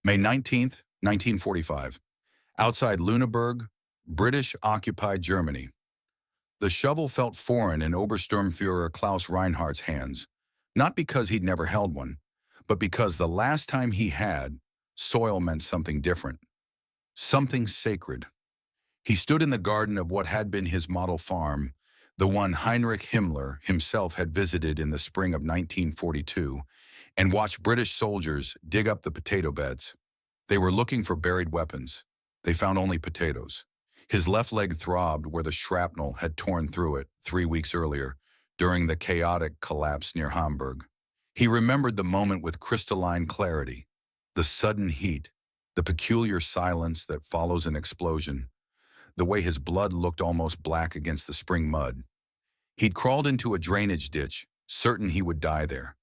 May 19th, 1945. Outside Lüneburg, British-occupied Germany. The shovel felt foreign in Obersturmführer Klaus Reinhardt's hands, not because he'd never held one, but because the last time he had, soil meant something different, something sacred. He stood in the garden of what had been his model farm, the one Heinrich Himmler himself had visited in the spring of 1942, and watched British soldiers dig up the potato beds. They were looking for buried weapons. They found only potatoes. His left leg throbbed where the shrapnel had torn through it 3 weeks earlier, during the chaotic collapse near Hamburg. He remembered the moment with crystalline clarity, the sudden heat, the peculiar silence that follows an explosion, the way his blood looked almost black against the spring mud. He'd crawled into a drainage ditch, certain he would die there,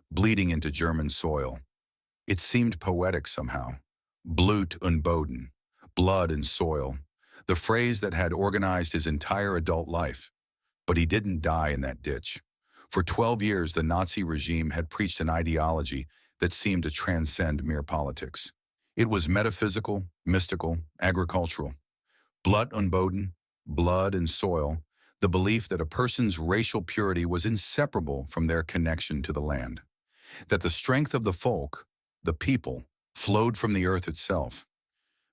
bleeding into German soil. It seemed poetic somehow. Blut und Boden, blood and soil, the phrase that had organized his entire adult life. But he didn't die in that ditch. For 12 years, the Nazi regime had preached an ideology that seemed to transcend mere politics. It was metaphysical, mystical, agricultural. Blut und Boden, blood and soil, the belief that a person's racial purity was inseparable from their connection to the land. That the strength of the folk, the people, flowed from the earth itself.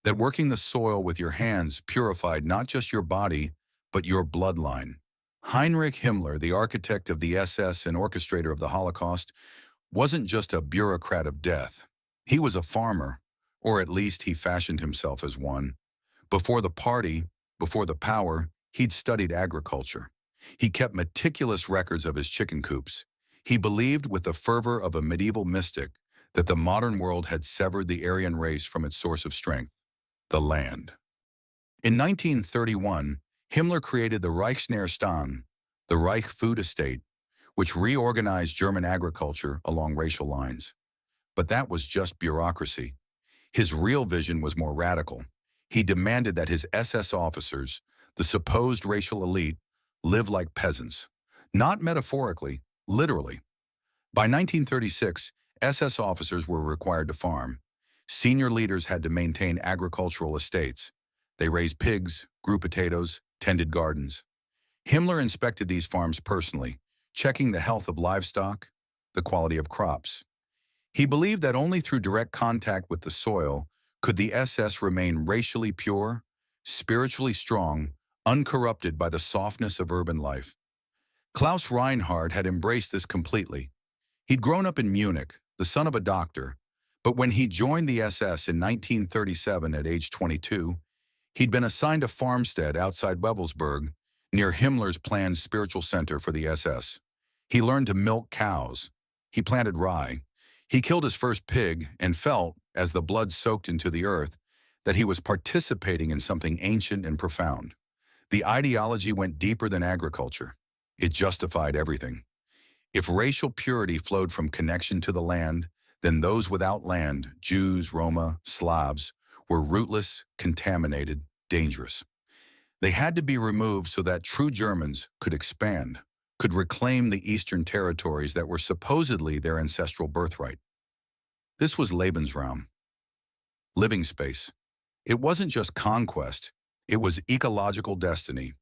That working the soil with your hands purified not just your body, but your bloodline. Heinrich Himmler, the architect of the SS and orchestrator of the Holocaust, wasn't just a bureaucrat of death. He was a farmer, or at least he fashioned himself as one. Before the party, before the power, he'd studied agriculture. He kept meticulous records of his chicken coops. He believed with the fervor of a medieval mystic that the modern world had severed the Aryan race from its source of strength, the land. In 1931, Himmler created the Reichsnährstand, the Reich Food Estate, which reorganized German agriculture along racial lines. But that was just bureaucracy. His real vision was more radical. He demanded that his SS officers, the supposed racial elite, live like peasants. Not metaphorically, literally. By 1936, SS officers were required to farm. Senior leaders had to maintain agricultural estates. They raised pigs, grew potatoes, tended gardens. Himmler inspected these farms personally, checking the health of livestock, the quality of crops. He believed that only through direct contact with the soil could the SS remain racially pure, spiritually strong, uncorrupted by the softness of urban life. Klaus Reinhardt had embraced this completely. He'd grown up in Munich, the son of a doctor, but when he joined the SS in 1937 at age 22, he'd been assigned a farmstead outside Wewelsburg, near Himmler's planned spiritual center for the SS. He learned to milk cows. He planted rye. He killed his first pig and felt, as the blood soaked into the earth, that he was participating in something ancient and profound. The ideology went deeper than agriculture. It justified everything. If racial purity flowed from connection to the land, then those without land, Jews, Roma, Slavs, were rootless, contaminated, dangerous. They had to be removed so that true Germans could expand, could reclaim the eastern territories that were supposedly their ancestral birthright. This was Lebensraum, living space. It wasn't just conquest, it was ecological destiny.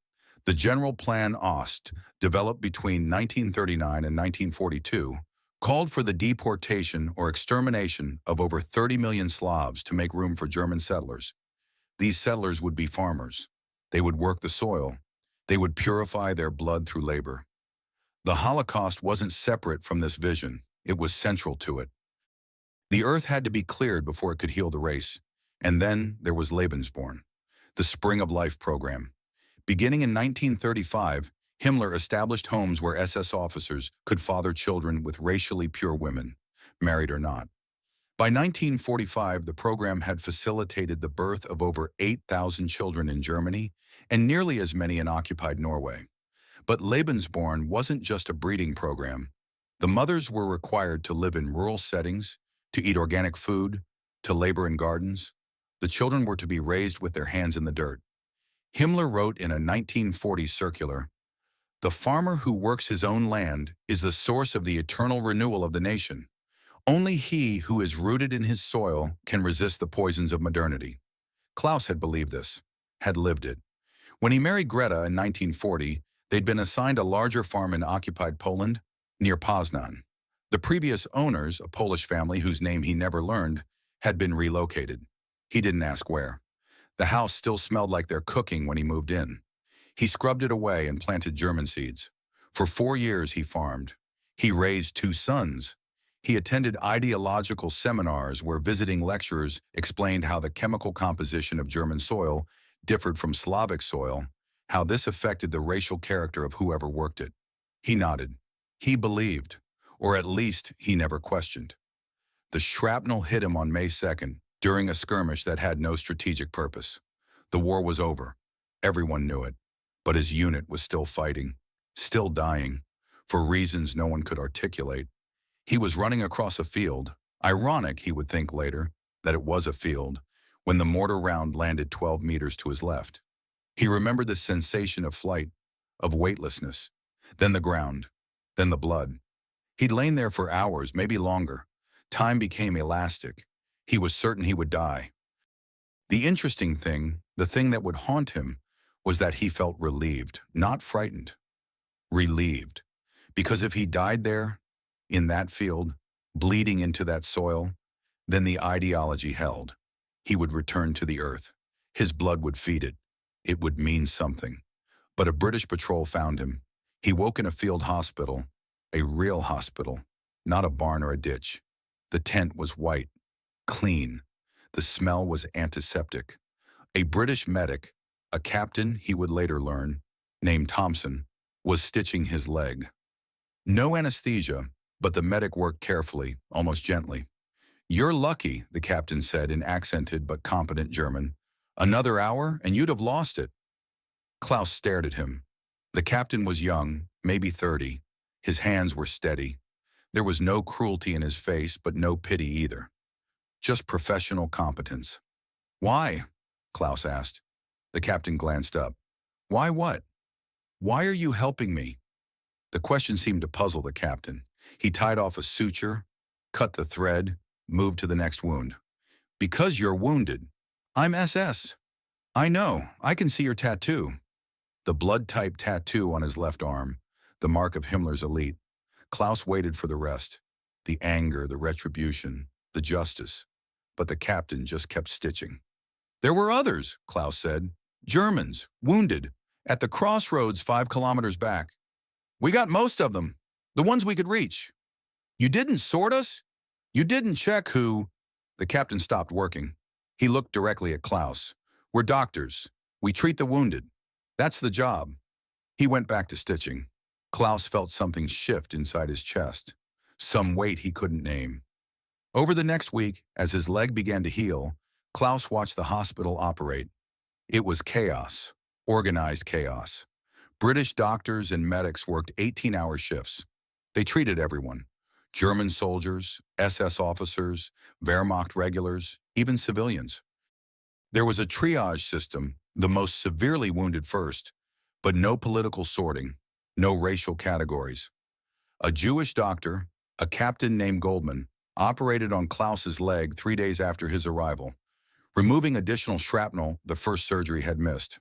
The General Plan Ost, developed between 1939 and 1942, called for the deportation or extermination of over 30 million Slavs to make room for German settlers. These settlers would be farmers. They would work the soil. They would purify their blood through labor. The Holocaust wasn't separate from this vision. It was central to it. The earth had to be cleared before it could heal the race. And then there was Lebensborn, the Spring of Life program. Beginning in 1935, Himmler established homes where SS officers could father children with racially pure women, married or not. By 1945, the program had facilitated the birth of over 8,000 children in Germany and nearly as many in occupied Norway. But Lebensborn wasn't just a breeding program. The mothers were required to live in rural settings, to eat organic food, to labor in gardens. The children were to be raised with their hands in the dirt. Himmler wrote in a 1940 circular, "The farmer who works his own land is the source of the eternal renewal of the nation. Only he who is rooted in his soil can resist the poisons of modernity. Klaus had believed this, had lived it. When he married Greta in 1940, they'd been assigned a larger farm in occupied Poland, near Poznan. The previous owners, a Polish family whose name he never learned, had been relocated. He didn't ask where. The house still smelled like their cooking when he moved in. He scrubbed it away and planted German seeds. For 4 years he farmed. He raised 2 sons. He attended ideological seminars where visiting lecturers explained how the chemical composition of German soil differed from Slavic soil, how this affected the racial character of whoever worked it. He nodded. He believed, or at least he never questioned. The shrapnel hit him on May 2nd, during a skirmish that had no strategic purpose. The war was over. Everyone knew it. But his unit was still fighting, still dying, for reasons no one could articulate. He was running across a field. Ironic, he would think later, that it was a field, when the mortar round landed 12 meters to his left. He remembered the sensation of flight, of weightlessness, then the ground, then the blood. He'd lain there for hours, maybe longer. Time became elastic. He was certain he would die. The interesting thing, the thing that would haunt him, was that he felt relieved, not frightened. Relieved. Because if he died there, in that field, bleeding into that soil, then the ideology held. He would return to the earth. His blood would feed it. It would mean something. But a British patrol found him. He woke in a field hospital, a real hospital, not a barn or a ditch. The tent was white, clean. The smell was antiseptic. A British medic, a captain he would later learn, named Thompson, was stitching his leg. No anesthesia, but the medic worked carefully, almost gently. "You're lucky," the captain said in accented but competent German. "Another hour, and you'd have lost it." Klaus stared at him. The captain was young, maybe 30. His hands were steady. There was no cruelty in his face, but no pity either. Just professional competence. "Why?" Klaus asked. The captain glanced up. "Why what? Why are you helping me?" The question seemed to puzzle the captain. He tied off a suture, cut the thread, moved to the next wound. "Because you're wounded. I'm SS. I know, I can see your tattoo." The blood-type tattoo on his left arm, the mark of Himmler's elite. Klaus waited for the rest. The anger, the retribution, the justice. But the captain just kept stitching. "There were others," Klaus said. "Germans, wounded, at the crossroads 5 kilometers back. We got most of them, the ones we could reach. You didn't sort us? You didn't check who—" The captain stopped working. He looked directly at Klaus. "We're doctors. We treat the wounded. That's the job." He went back to stitching. Klaus felt something shift inside his chest, some weight he couldn't name. Over the next week, as his leg began to heal, Klaus watched the hospital operate. It was chaos, organized chaos. British doctors and medics worked 18-hour shifts. They treated everyone. German soldiers, SS officers, Wehrmacht regulars, even civilians. There was a triage system, the most severely wounded first, but no political sorting, no racial categories. A Jewish doctor, a captain named Goldman, operated on Klaus's leg 3 days after his arrival, removing additional shrapnel the first surgery had missed.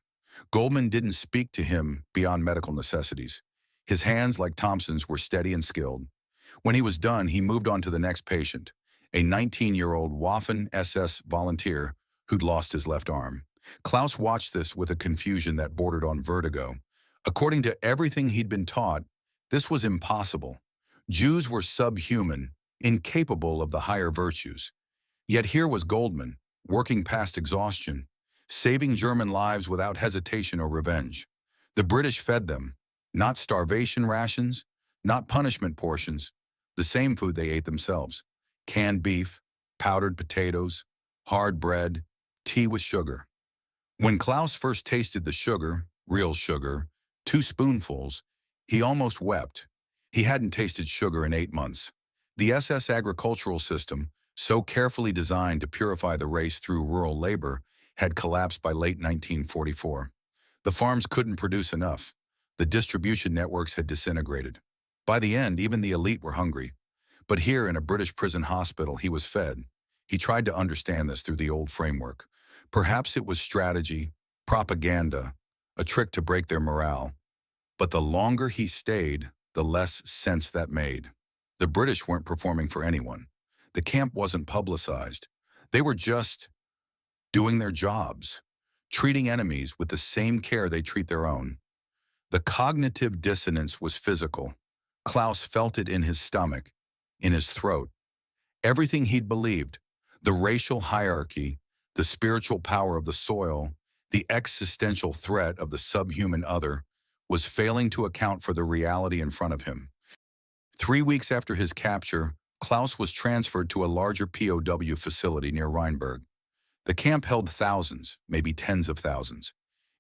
Goldman didn't speak to him beyond medical necessities. His hands, like Thompson's, were steady and skilled. When he was done, he moved on to the next patient, a 19-year-old Waffen-SS volunteer who'd lost his left arm. Klaus watched this with a confusion that bordered on vertigo. According to everything he'd been taught, this was impossible. Jews were subhuman, incapable of the higher virtues. Yet here was Goldman, working past exhaustion, saving German lives without hesitation or revenge. The British fed them, not starvation rations, not punishment portions, the same food they ate themselves: canned beef, powdered potatoes, hard bread, tea with sugar. When Klaus first tasted the sugar, real sugar, 2 spoonfuls, he almost wept. He hadn't tasted sugar in 8 months. The SS agricultural system, so carefully designed to purify the race through rural labor, had collapsed by late 1944. The farms couldn't produce enough. The distribution networks had disintegrated. By the end, even the elite were hungry. But here in a British prison hospital, he was fed. He tried to understand this through the old framework. Perhaps it was strategy, propaganda, a trick to break their morale. But the longer he stayed, the less sense that made. The British weren't performing for anyone. The camp wasn't publicized. They were just doing their jobs, treating enemies with the same care they treat their own. The cognitive dissonance was physical. Klaus felt it in his stomach, in his throat. Everything he'd believed, the racial hierarchy, the spiritual power of the soil, the existential threat of the subhuman other, was failing to account for the reality in front of him. 3 weeks after his capture, Klaus was transferred to a larger POW facility near Rheinberg. The camp held thousands, maybe tens of thousands.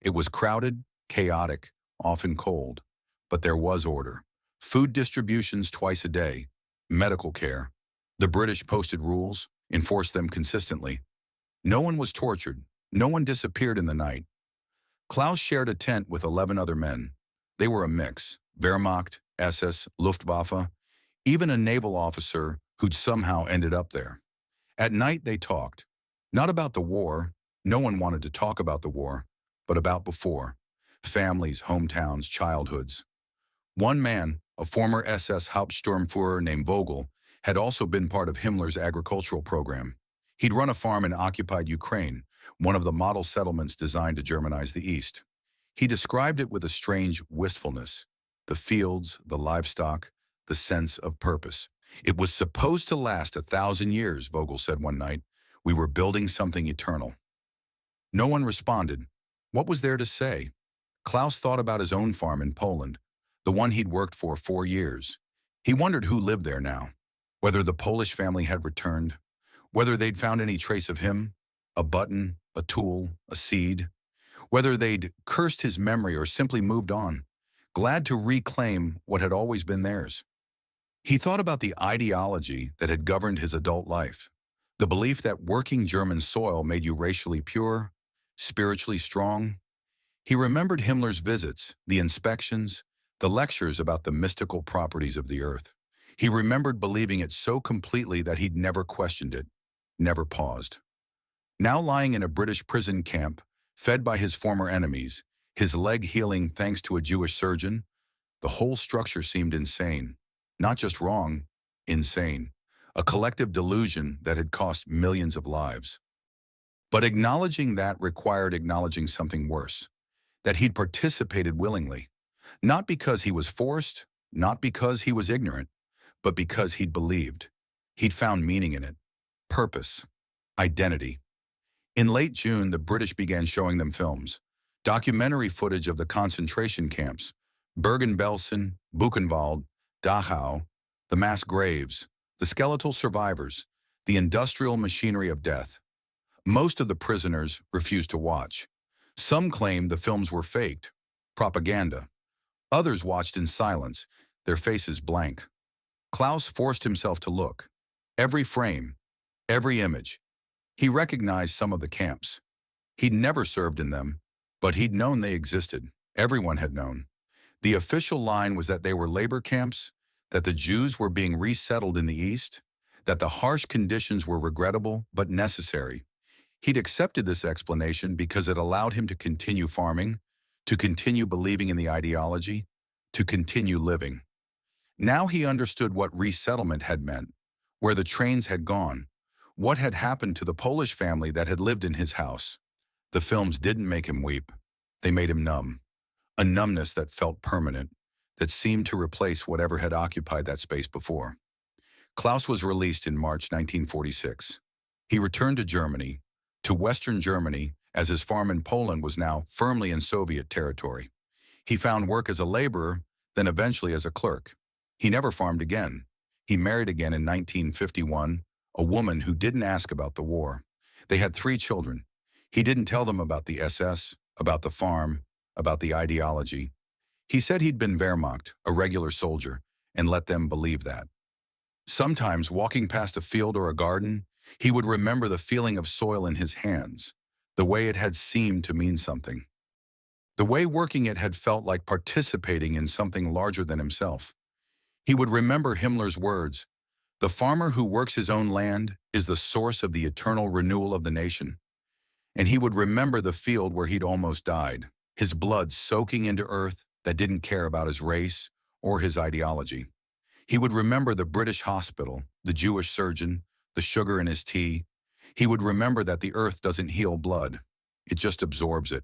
It was crowded, chaotic, often cold. But there was order. Food distributions twice a day, medical care. The British posted rules, enforced them consistently. No one was tortured. No one disappeared in the night. Klaus shared a tent with 11 other men. They were a mix: Wehrmacht, SS, Luftwaffe, even a naval officer who'd somehow ended up there. At night they talked. Not about the war. No one wanted to talk about the war, but about before. Families, hometowns, childhoods. One man, a former SS Hauptsturmführer named Vogel, had also been part of Himmler's agricultural program. He'd run a farm in occupied Ukraine, one of the model settlements designed to Germanize the East. He described it with a strange wistfulness. The fields, the livestock, the sense of purpose. It was supposed to last 1,000 years, Vogel said one night. We were building something eternal. No one responded. What was there to say? Klaus thought about his own farm in Poland, the one he'd worked for 4 years. He wondered who lived there now, whether the Polish family had returned, whether they'd found any trace of him, a button, a tool, a seed, whether they'd cursed his memory or simply moved on, glad to reclaim what had always been theirs. He thought about the ideology that had governed his adult life, the belief that working German soil made you racially pure, spiritually strong. He remembered Himmler's visits, the inspections, the lectures about the mystical properties of the earth. He remembered believing it so completely that he'd never questioned it, never paused. Now lying in a British prison camp, fed by his former enemies, his leg healing thanks to a Jewish surgeon, the whole structure seemed insane. Not just wrong, insane. A collective delusion that had cost millions of lives. But acknowledging that required acknowledging something worse, that he'd participated willingly, not because he was forced, not because he was ignorant, but because he'd believed. He'd found meaning in it, purpose, identity. In late June, the British began showing them films, documentary footage of the concentration camps, Bergen-Belsen, Buchenwald, Dachau, the mass graves, the skeletal survivors, the industrial machinery of death. Most of the prisoners refused to watch. Some claimed the films were faked, propaganda. Others watched in silence, their faces blank. Klaus forced himself to look. Every frame, every image. He recognized some of the camps. He'd never served in them, but he'd known they existed. Everyone had known. The official line was that they were labor camps, that the Jews were being resettled in the East, that the harsh conditions were regrettable but necessary. He'd accepted this explanation because it allowed him to continue farming, to continue believing in the ideology, to continue living. Now he understood what resettlement had meant, where the trains had gone, what had happened to the Polish family that had lived in his house. The films didn't make him weep. They made him numb, a numbness that felt permanent, that seemed to replace whatever had occupied that space before. Klaus was released in March 1946. He returned to Germany, to Western Germany, as his farm in Poland was now firmly in Soviet territory. He found work as a laborer, then eventually as a clerk. He never farmed again. He married again in 1951, a woman who didn't ask about the war. They had 3 children. He didn't tell them about the SS, about the farm, about the ideology. He said he'd been Wehrmacht, a regular soldier, and let them believe that. Sometimes, walking past a field or a garden, he would remember the feeling of soil in his hands, the way it had seemed to mean something. The way working it had felt like participating in something larger than himself. He would remember Himmler's words, The farmer who works his own land is the source of the eternal renewal of the nation. And he would remember the field where he'd almost died, his blood soaking into earth that didn't care about his race or his ideology. He would remember the British hospital, the Jewish surgeon, the sugar in his tea. He would remember that the earth doesn't heal blood. It just absorbs it.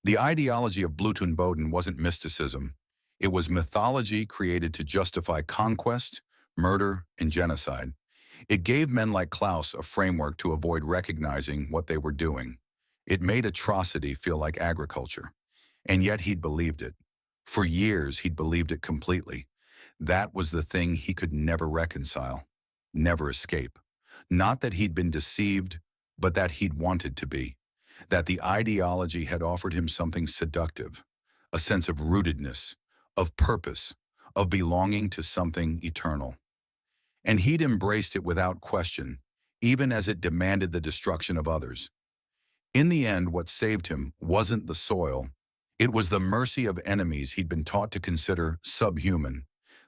The ideology of Blut and Boden wasn't mysticism. It was mythology created to justify conquest, murder, and genocide. It gave men like Klaus a framework to avoid recognizing what they were doing. It made atrocity feel like agriculture. And yet he'd believed it. For years, he'd believed it completely. That was the thing he could never reconcile, never escape. Not that he'd been deceived, but that he'd wanted to be. That the ideology had offered him something seductive, a sense of rootedness, of purpose, of belonging to something eternal. And he'd embraced it without question, even as it demanded the destruction of others. In the end, what saved him wasn't the soil. It was the mercy of enemies he'd been taught to consider subhuman.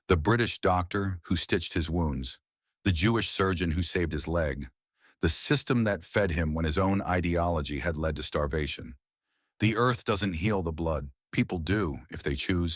The British doctor who stitched his wounds, the Jewish surgeon who saved his leg, the system that fed him when his own ideology had led to starvation. The earth doesn't heal the blood. People do, if they choose.